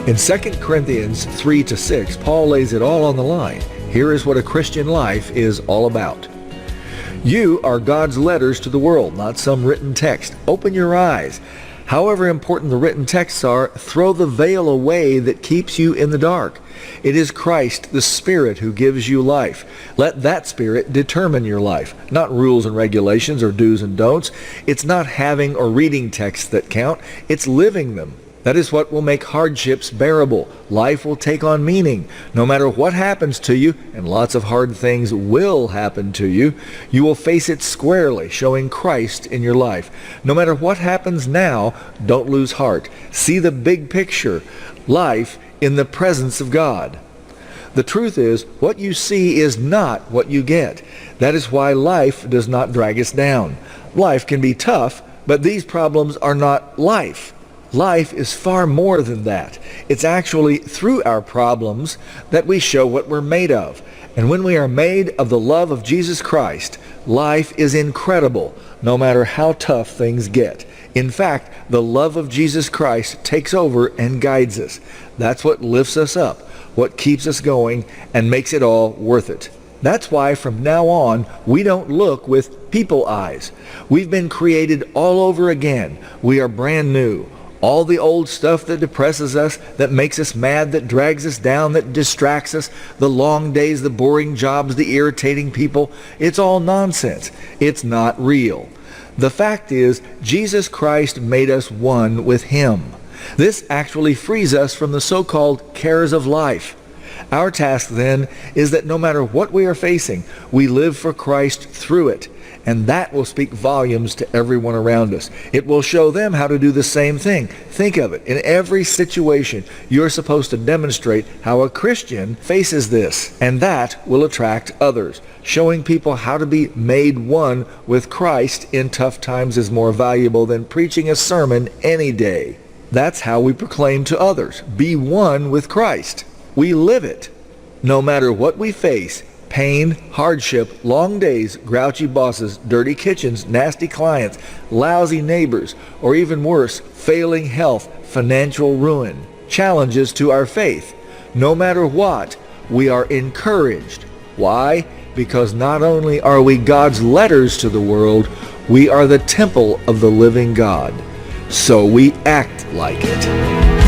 In 2Corinthians 3-6, Paul lays it all on the line. Here is what a Christian life is all about. You are God's letters to the world, not some written text. Open your eyes. However important the written texts are, throw the veil away that keeps you in the dark. It is Christ, the Spirit, who gives you life. Let that Spirit determine your life, not rules and regulations or do's and don'ts. It's not having or reading texts that count. It's living them. That is what will make hardships bearable. Life will take on meaning. No matter what happens to you, and lots of hard things will happen to you, you will face it squarely, showing Christ in your life. No matter what happens now, don't lose heart. See the big picture. Life in the presence of God. The truth is, what you see is not what you get. That is why life does not drag us down. Life can be tough, but these problems are not life. Life is far more than that. It's actually through our problems that we show what we're made of. And when we are made of the love of Jesus Christ, life is incredible, no matter how tough things get. In fact, the love of Jesus Christ takes over and guides us. That's what lifts us up, what keeps us going, and makes it all worth it. That's why from now on, we don't look with people eyes. We've been created all over again. We are brand new. All the old stuff that depresses us, that makes us mad, that drags us down, that distracts us, the long days, the boring jobs, the irritating people, it's all nonsense. It's not real. The fact is, Jesus Christ made us one with Him. This actually frees us from the so-called cares of life. Our task then is that no matter what we are facing, we live for Christ through it. And that will speak volumes to everyone around us. It will show them how to do the same thing. Think of it. In every situation, you're supposed to demonstrate how a Christian faces this. And that will attract others. Showing people how to be made one with Christ in tough times is more valuable than preaching a sermon any day. That's how we proclaim to others. Be one with Christ. We live it. No matter what we face, pain, hardship, long days, grouchy bosses, dirty kitchens, nasty clients, lousy neighbors, or even worse, failing health, financial ruin, challenges to our faith. No matter what, we are encouraged. Why? Because not only are we God's letters to the world, we are the temple of the living God. So we act like it.